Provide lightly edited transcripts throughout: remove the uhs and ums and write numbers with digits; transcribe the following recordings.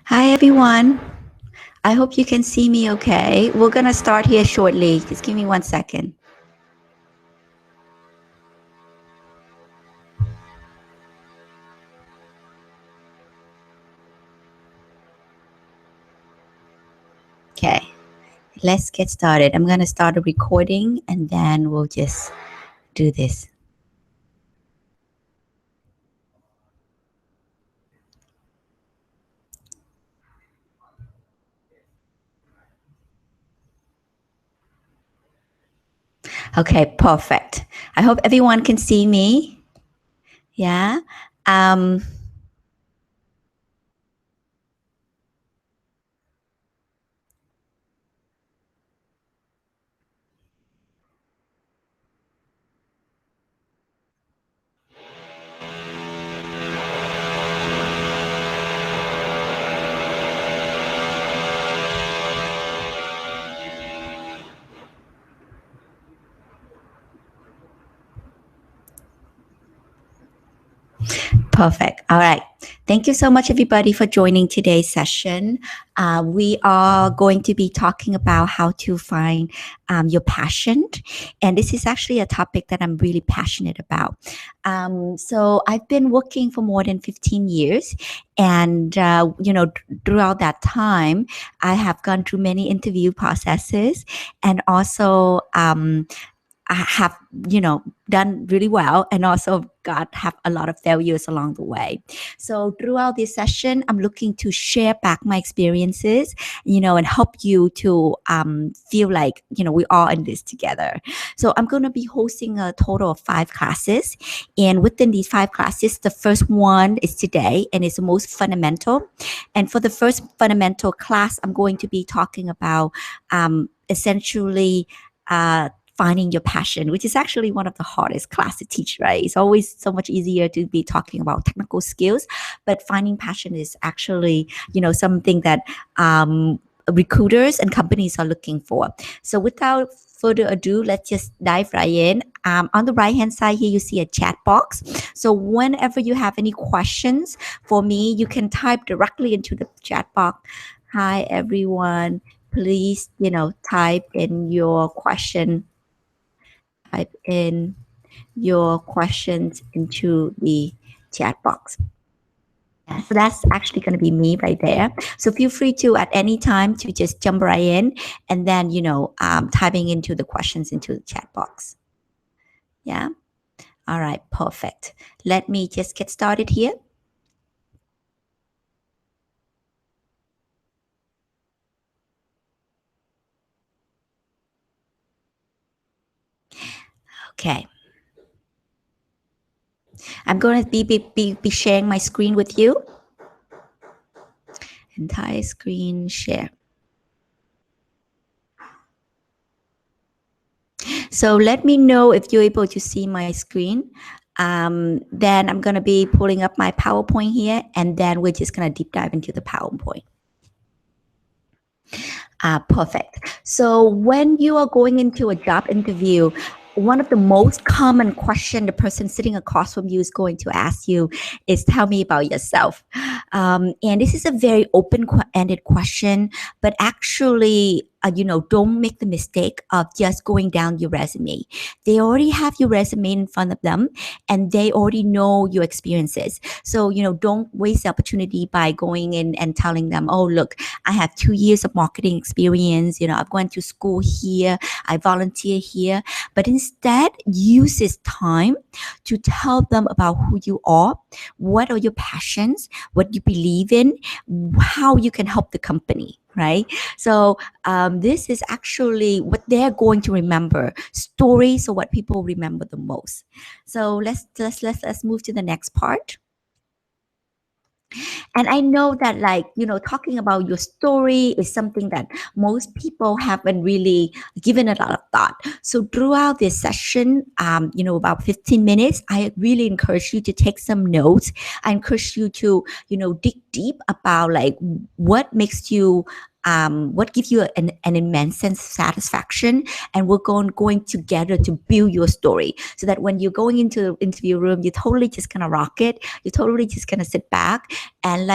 Hi, everyone. I hope you can see me okay. We're going to start here shortly. Just give me 1 second. Okay, let's get started. I'm going to start a recording and then we'll just do this. Okay, perfect. I hope everyone can see me. Yeah. Um, Perfect. All right. Thank you so much, everybody, for joining today's session. We are going to be talking about how to find your passion. And this is actually a topic that I'm really passionate about. So I've been working for more than 15 years. And, throughout that time, I have gone through many interview processes and also, I have, done really well and also have a lot of failures along the way. So throughout this session, I'm looking to share back my experiences, and help you to feel like, we all in this together. So I'm going to be hosting a total of 5 classes. And within these 5 classes, the first one is today and it's the most fundamental. And for the first fundamental class, I'm going to be talking about essentially finding your passion, which is actually one of the hardest class to teach, right? It's always so much easier to be talking about technical skills, but finding passion is actually, something that recruiters and companies are looking for. So without further ado, let's just dive right in. On the right-hand side here, you see a chat box. So whenever you have any questions for me, you can type directly into the chat box. Hi, everyone. Please, type in your question. Type in your questions into the chat box. Yeah, so that's actually going to be me right there. So feel free to at any time to just jump right in and then, typing into the questions into the chat box. Yeah. All right. Perfect. Let me just get started here. Okay. I'm going to be sharing my screen with you. Entire screen share. So let me know if you're able to see my screen. Then I'm going to be pulling up my PowerPoint here, and then we're just going to deep dive into the PowerPoint. Perfect. So when you are going into a job interview, one of the most common question the person sitting across from you is going to ask you is, tell me about yourself. And this is a very open-ended question, but actually, don't make the mistake of just going down your resume. They already have your resume in front of them and they already know your experiences. So, don't waste the opportunity by going in and telling them, oh, look, I have 2 years of marketing experience. I've gone to school here. I volunteer here. But instead, use this time to tell them about who you are, what are your passions, what you believe in, how you can help the company, right? So this is actually what they're going to remember. Stories are what people remember the most. So let's move to the next part. And I know that, talking about your story is something that most people haven't really given a lot of thought. So throughout this session, about 15 minutes, I really encourage you to take some notes. I encourage you to, dig deep about what makes you what gives you an immense sense of satisfaction, and we're going together to build your story so that when you're going into the interview room, you're totally just gonna rock it. You're totally just gonna sit back and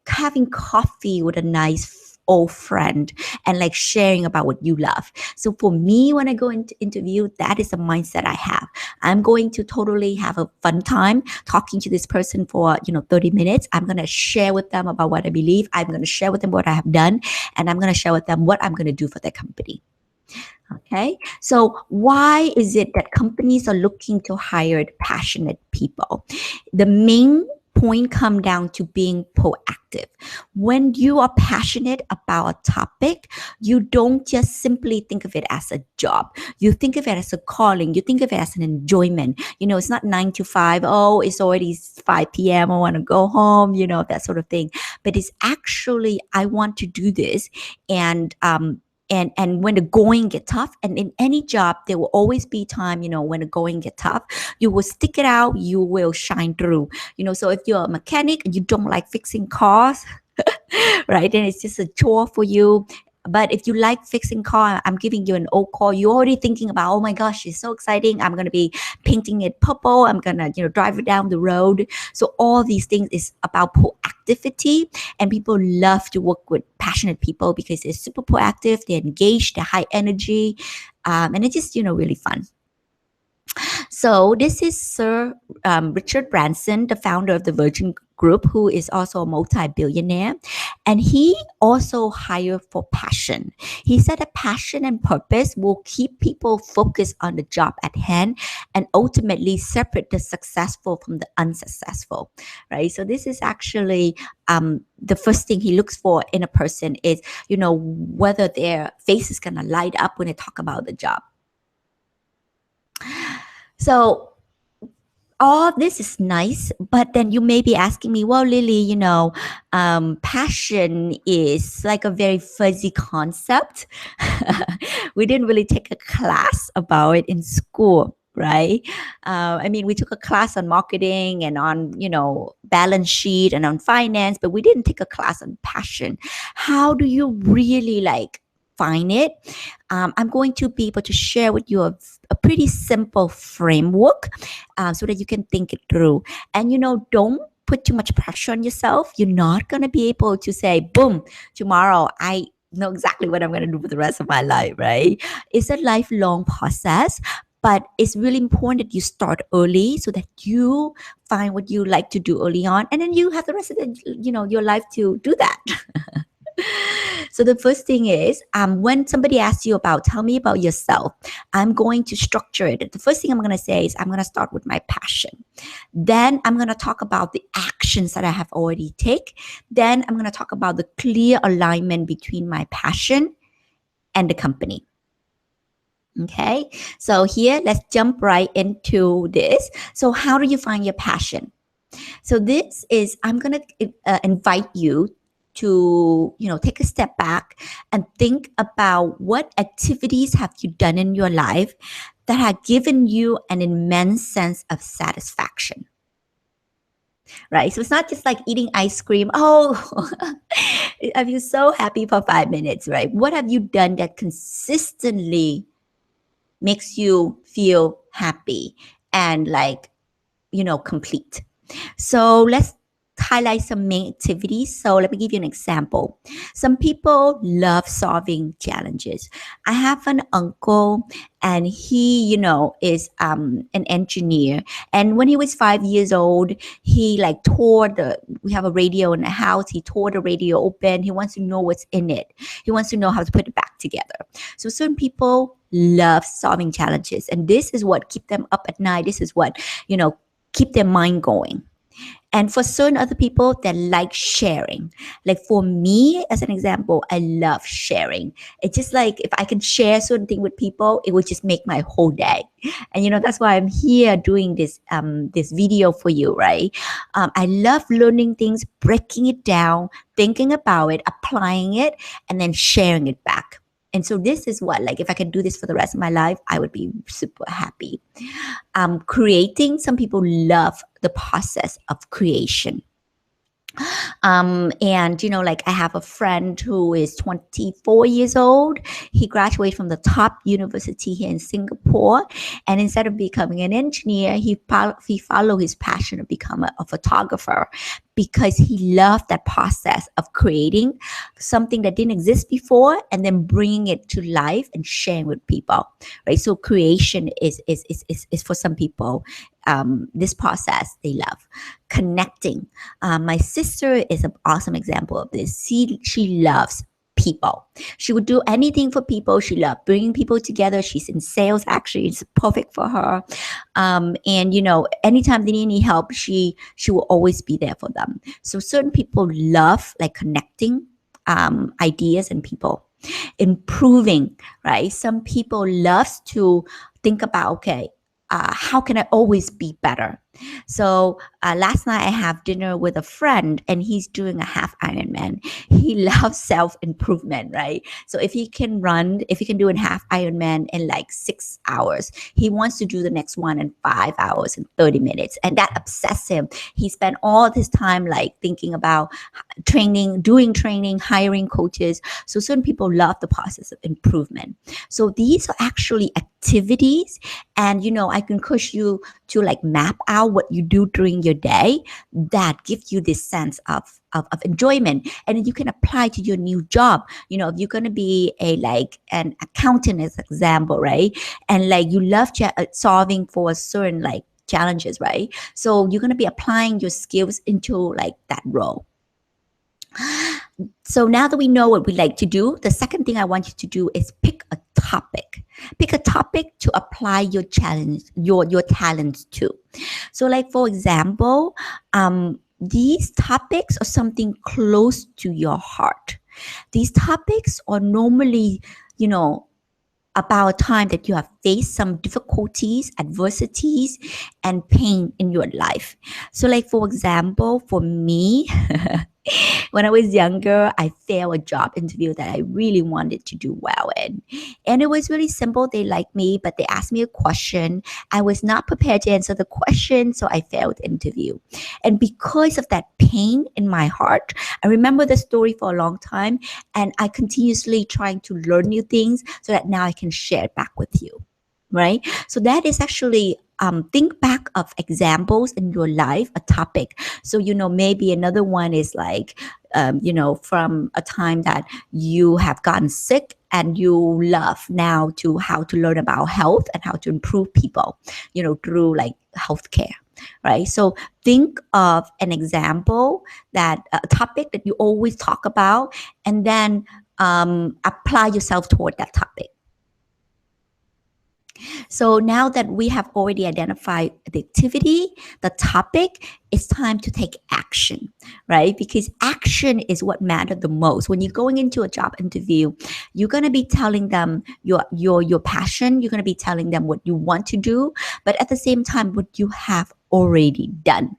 having coffee with a nice old friend and like sharing about what you love. So for me, when I go into interview, that is the mindset I have. I'm going to totally have a fun time talking to this person for 30 minutes. I'm going to share with them about what I believe. I'm going to share with them what I have done, and I'm going to share with them what I'm going to do for their company. Okay, so why is it that companies are looking to hire passionate people? The main point come down to being proactive. When you are passionate about a topic, you don't just simply think of it as a job. You think of it as a calling. You think of it as an enjoyment. It's not 9 to 5. Oh, it's already 5 p.m. I want to go home, that sort of thing. But it's actually, I want to do this. And when the going get tough, and in any job there will always be time, when the going get tough, you will stick it out, you will shine through. So if you're a mechanic and you don't like fixing cars, right, then it's just a chore for you. But if you like fixing car, I'm giving you an old car, you're already thinking about, oh my gosh, it's so exciting, I'm going to be painting it purple, I'm going to drive it down the road. So all these things is about proactivity, and people love to work with passionate people because they're super proactive, they're engaged, they're high energy, and it's just really fun. So this is Sir Richard Branson, the founder of the Virgin Group, who is also a multi-billionaire. And he also hired for passion. He said that passion and purpose will keep people focused on the job at hand and ultimately separate the successful from the unsuccessful, right? So this is actually the first thing he looks for in a person is, whether their face is going to light up when they talk about the job. So all this is nice, but then you may be asking me, well, Lily, passion is like a very fuzzy concept. We didn't really take a class about it in school, right? We took a class on marketing and on, balance sheet and on finance, but we didn't take a class on passion. How do you really find it? I'm going to be able to share with you a pretty simple framework so that you can think it through. And, don't put too much pressure on yourself. You're not going to be able to say, boom, tomorrow I know exactly what I'm going to do for the rest of my life, right? It's a lifelong process. But it's really important that you start early so that you find what you like to do early on. And then you have the rest of your life to do that. So the first thing is, when somebody asks you tell me about yourself, I'm going to structure it. The first thing I'm going to say is I'm going to start with my passion. Then I'm going to talk about the actions that I have already taken. Then I'm going to talk about the clear alignment between my passion and the company. Okay, so here, let's jump right into this. So how do you find your passion? So this is, I'm going to invite you to, take a step back and think about what activities have you done in your life that have given you an immense sense of satisfaction. Right? So it's not just like eating ice cream. Oh, I feel so happy for 5 minutes, right? What have you done that consistently makes you feel happy and complete? So let's highlight some main activities. So let me give you an example. Some people love solving challenges. I have an uncle, and he, is an engineer. And when he was 5 years old, he we have a radio in the house. He tore the radio open. He wants to know what's in it. He wants to know how to put it back together. So certain people love solving challenges, and this is what keep them up at night. This is what, keep their mind going. And for certain other people that like sharing, like for me, as an example, I love sharing. It's just like if I can share certain thing with people, it would just make my whole day. And that's why I'm here doing this this video for you, right? I love learning things, breaking it down, thinking about it, applying it, and then sharing it back. And so this is what, if I can do this for the rest of my life, I would be super happy. Creating, some people love the process of creation. And I have a friend who is 24 years old. He graduated from the top university here in Singapore, and instead of becoming an engineer, he followed his passion to become a photographer. because he loved that process of creating something that didn't exist before and then bringing it to life and sharing with people, right? So creation is for some people, this process they love. Connecting. My sister is an awesome example of this. She loves people. She would do anything for people. She loved bringing people together. She's in sales, actually. It's perfect for her. And anytime they need any help, she will always be there for them. So certain people love like connecting ideas and people. Improving, right? Some people loves to think about, okay, how can I always be better? So last night I have dinner with a friend and he's doing a half Ironman. He loves self-improvement, right? So if he can do a half Ironman in like 6 hours, he wants to do the next one in 5 hours and 30 minutes. And that obsesses him. He spent all this time like thinking about doing training, hiring coaches. So certain people love the process of improvement. So these are actually activities, and I can push you to like map out what you do during your day that gives you this sense of enjoyment, and then you can apply to your new job. If you're going to be an accountant, as an example, right? And like you love solving for certain like challenges, right? So you're going to be applying your skills into like that role. So now that we know what we like to do, the second thing I want you to do is pick a topic. Pick a topic to apply your challenge, your talents to. So like, for example, these topics are something close to your heart. These topics are normally, about a time that you have faced some difficulties, adversities, and pain in your life. So like, for example, for me, when I was younger, I failed a job interview that I really wanted to do well in. And it was really simple. They liked me, but they asked me a question. I was not prepared to answer the question, so I failed the interview. And because of that pain in my heart, I remember the story for a long time, and I continuously trying to learn new things so that now I can share it back with you, right? So that is actually think back of examples in your life, a topic. So, maybe another one is like, from a time that you have gotten sick and you love now to how to learn about health and how to improve people, through like healthcare, right? So think of an example, that a topic that you always talk about, and then apply yourself toward that topic. So now that we have already identified the activity, the topic, it's time to take action, right? Because action is what matters the most. When you're going into a job interview, you're going to be telling them your passion. You're going to be telling them what you want to do, but at the same time, what you have already done.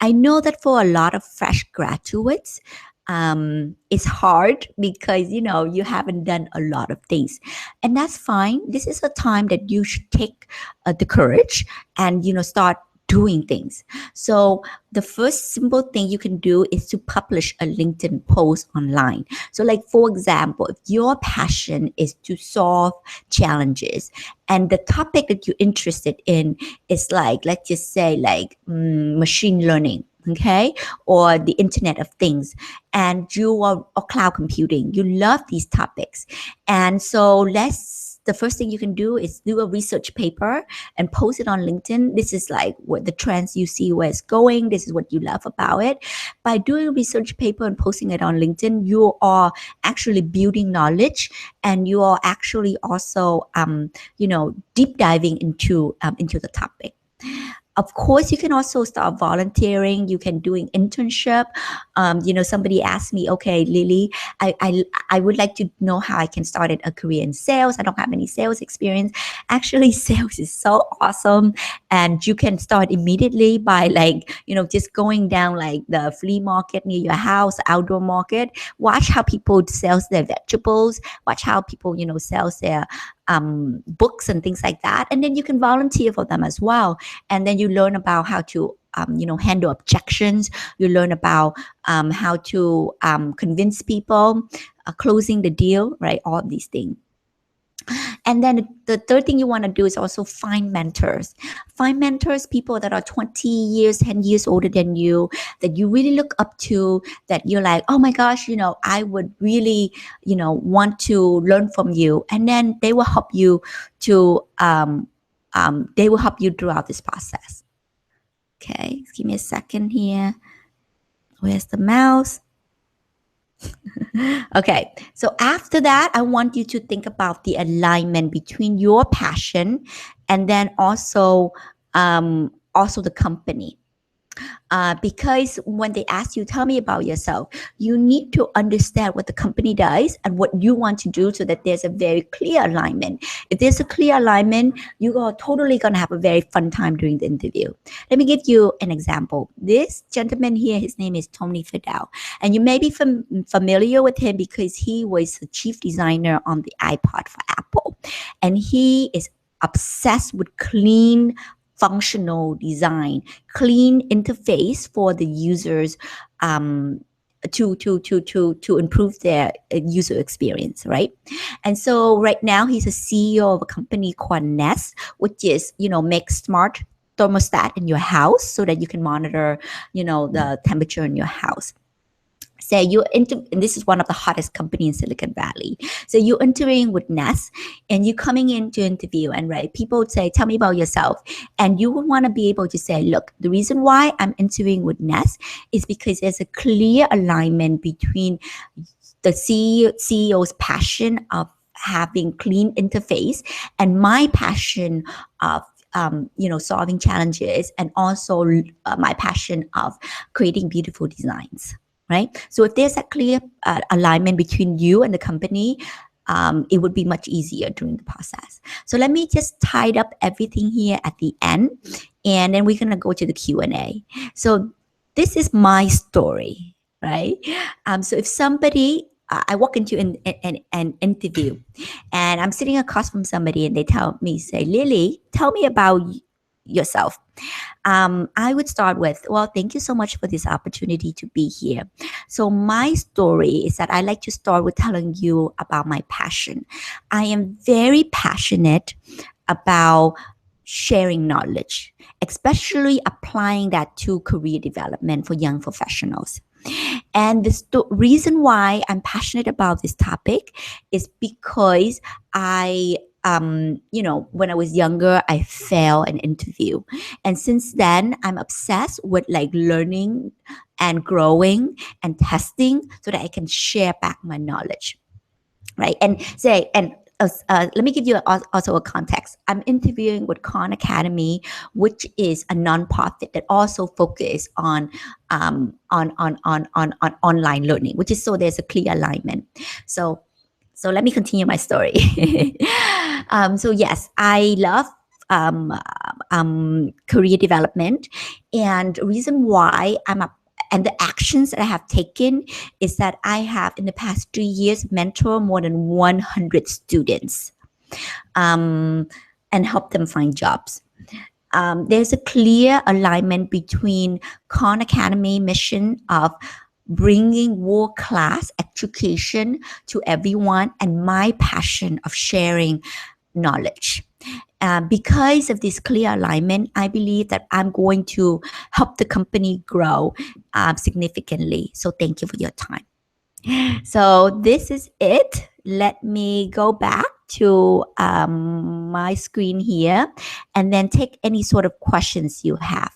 I know that for a lot of fresh graduates, it's hard because you haven't done a lot of things, and that's fine. This is a time that you should take the courage and start doing things. So the first simple thing you can do is to publish a LinkedIn post online. So like, for example, if your passion is to solve challenges and the topic that you're interested in is like, let's just say like machine learning, okay, or the Internet of Things, and you are or cloud computing, you love these topics. And so the first thing you can do is do a research paper and post it on LinkedIn. This is like what the trends you see where it's going. This is what you love about it. By doing a research paper and posting it on LinkedIn, you are actually building knowledge, and you are actually also, deep diving into the topic. Of course, you can also start volunteering. You can do an internship. Somebody asked me, okay, Lily, I would like to know how I can start a career in sales. I don't have any sales experience. Actually, sales is so awesome. And you can start immediately by just going down like the flea market near your house, outdoor market. Watch how people sell their vegetables. Watch how people, sell their books and things like that. And then you can volunteer for them as well. And then you learn about how to handle objections. You learn about how to convince people, closing the deal, right? All of these things. And then the third thing you want to do is also find mentors. Find mentors, people that are 20 years, 10 years older than you, that you really look up to, that you're like, oh my gosh, I would really, want to learn from you. And then they will help you throughout this process. Okay, give me a second here. Where's the mouse? Okay, so after that, I want you to think about the alignment between your passion and then also the company. Because when they ask you, tell me about yourself, you need to understand what the company does and what you want to do so that there's a very clear alignment. If there's a clear alignment, you are totally going to have a very fun time during the interview. Let me give you an example. This gentleman here, his name is Tony Fadell, and you may be familiar with him because he was the chief designer on the iPod for Apple, and he is obsessed with clean functional design, clean interface for the users to improve their user experience, right? And so right now he's a CEO of a company called Nest, which is, make smart thermostat in your house so that you can monitor, the temperature in your house. Say and this is one of the hottest company in Silicon Valley. So you're entering with Nest and you're coming in to interview, and right, people would say, tell me about yourself. And you would want to be able to say, look, the reason why I'm interviewing with Nest is because there's a clear alignment between the CEO's passion of having clean interface and my passion of solving challenges, and also my passion of creating beautiful designs. Right? So if there's a clear alignment between you and the company, it would be much easier during the process. So let me just tie up everything here at the end, and then we're going to go to the Q&A. So this is my story, right? So if somebody, I walk into an interview and I'm sitting across from somebody and they tell me, say, Lily, tell me about yourself. I would start with, well, thank you so much for this opportunity to be here. So my story is that I like to start with telling you about my passion. I am very passionate about sharing knowledge, especially applying that to career development for young professionals. And the reason why I'm passionate about this topic is because when I was younger, I failed an interview. And since then, I'm obsessed with like learning and growing and testing so that I can share back my knowledge. Right. Let me give you also a context. I'm interviewing with Khan Academy, which is a nonprofit that also focuses on online learning, which is, so there's a clear alignment. So let me continue my story. So yes, I love career development, and the reason why and the actions that I have taken is that I have, in the past 3 years, mentored more than 100 students and helped them find jobs. There's a clear alignment between Khan Academy mission of bringing world-class education to everyone and my passion of sharing knowledge. Because of this clear alignment, I believe that I'm going to help the company grow significantly. So thank you for your time. So this is it. Let me go back to my screen here and then take any sort of questions you have.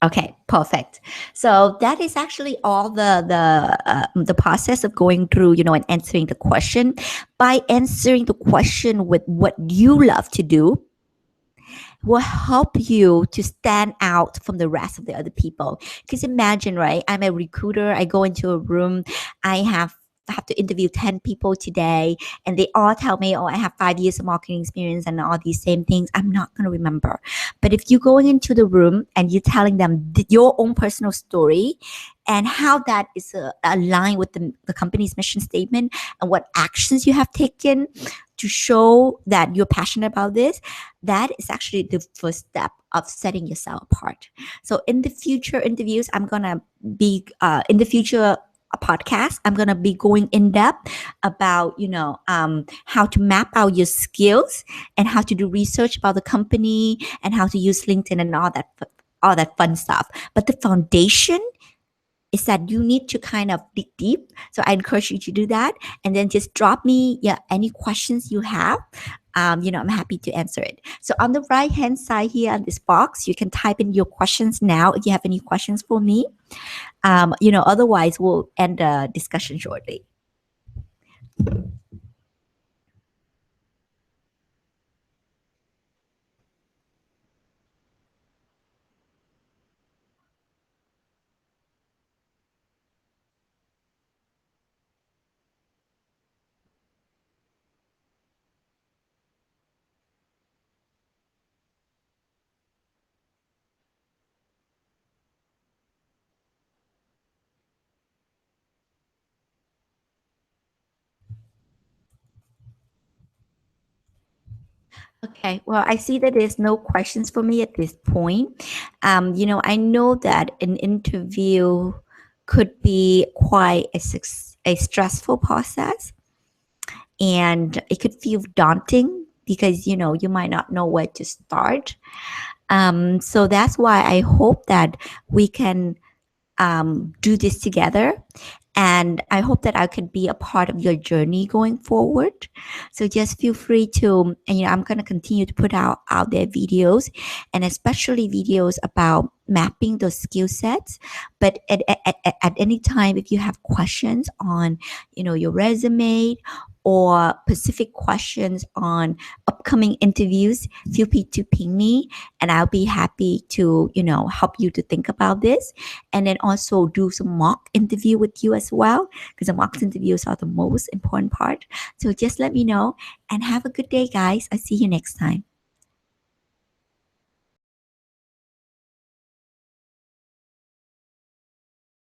Okay, perfect. So that is actually all the process of going through, and answering the question. By answering the question with what you love to do, will help you to stand out from the rest of the other people. Because imagine, right? I'm a recruiter. I go into a room. I have to interview 10 people today, and they all tell me, oh, I have 5 years of marketing experience and all these same things. I'm not going to remember. But if you're going into the room and you're telling them your own personal story and how that is aligned with the company's mission statement and what actions you have taken to show that you're passionate about this, that is actually the first step of setting yourself apart. So in the future interviews, I'm gonna be in the future podcast, I'm gonna be going in depth about how to map out your skills and how to do research about the company and how to use LinkedIn and all that fun stuff. But the foundation is that you need to kind of dig deep. So I encourage you to do that, and then just drop me any questions you have. I'm happy to answer it. So on the right hand side here on this box, you can type in your questions now if you have any questions for me. Otherwise we'll end the discussion shortly. Okay, well, I see that there's no questions for me at this point. I know that an interview could be quite a stressful process, and it could feel daunting because you might not know where to start. So that's why I hope that we can do this together. And I hope that I could be a part of your journey going forward. So just feel free to, and I'm going to continue to put out there videos, and especially videos about mapping those skill sets. But at any time, if you have questions on, your resume or specific questions on upcoming interviews, feel free to ping me, and I'll be happy to, help you to think about this, and then also do some mock interview with you as well, because the mock interviews are the most important part. So just let me know, and have a good day, guys. I'll see you next time.